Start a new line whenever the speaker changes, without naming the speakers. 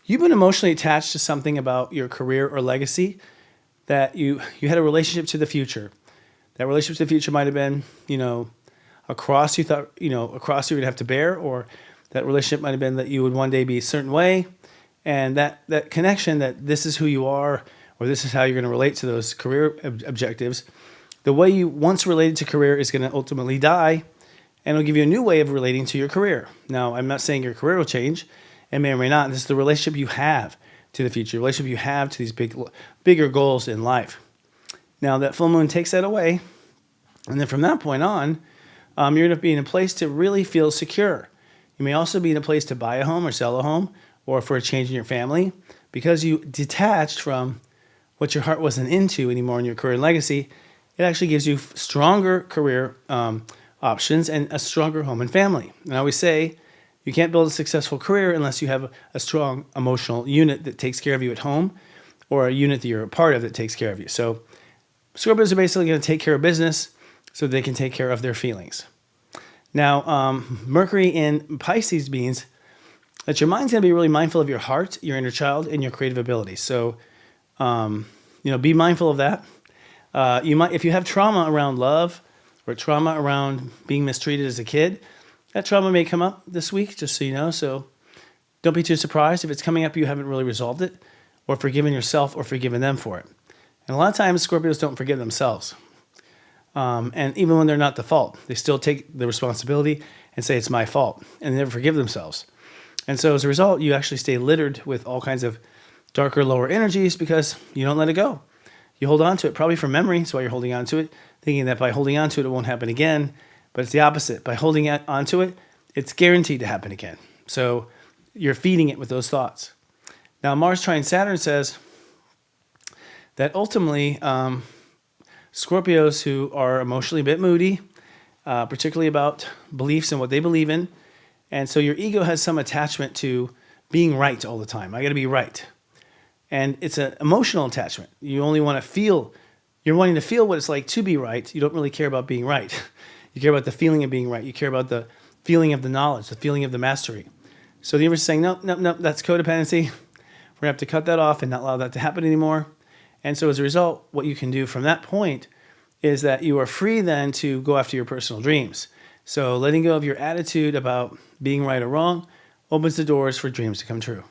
you've been emotionally attached to something about your career or legacy that you had a relationship to the future. That relationship to the future might have been, a cross you thought, a cross you would have to bear, or that relationship might have been that you would one day be a certain way. And that connection that this is who you are, or this is how you're going to relate to those career objectives, the way you once related to career is going to ultimately die, and it'll give you a new way of relating to your career. Now, I'm not saying your career will change. It may or may not. This is the relationship you have to the future, the relationship you have to these bigger goals in life. Now, that full moon takes that away, and then from that point on, you're going to be in a place to really feel secure. You may also be in a place to buy a home or sell a home, or for a change in your family, because you detached from what your heart wasn't into anymore in your career and legacy. It actually gives you stronger career options and a stronger home and family. And I always say, you can't build a successful career unless you have a strong emotional unit that takes care of you at home, or a unit that you're a part of that takes care of you. So Scorpios are basically going to take care of business so they can take care of their feelings. Now, Mercury in Pisces means that your mind's going to be really mindful of your heart, your inner child, and your creative abilities. So, be mindful of that. You might, if you have trauma around love or trauma around being mistreated as a kid, that trauma may come up this week, just so you know. So don't be too surprised if it's coming up, you haven't really resolved it, or forgiven yourself or forgiven them for it. And a lot of times Scorpios don't forgive themselves. And even when they're not the fault, they still take the responsibility and say it's my fault, and they never forgive themselves. And so as a result, you actually stay littered with all kinds of darker, lower energies because you don't let it go. You hold on to it, probably from memory. That's why you're holding on to it, thinking that by holding on to it, it won't happen again. But it's the opposite. By holding on to it, it's guaranteed to happen again. So you're feeding it with those thoughts. Now, Mars trine Saturn says that ultimately, Scorpios who are emotionally a bit moody, particularly about beliefs and what they believe in, and so your ego has some attachment to being right all the time. I got to be right. And it's an emotional attachment. You only want to feel, you're wanting to feel what it's like to be right. You don't really care about being right. You care about the feeling of being right. You care about the feeling of the knowledge, the feeling of the mastery. So the universe is saying, nope, that's codependency. We're going to have to cut that off and not allow that to happen anymore. And so as a result, what you can do from that point is that you are free then to go after your personal dreams. So letting go of your attitude about being right or wrong opens the doors for dreams to come true.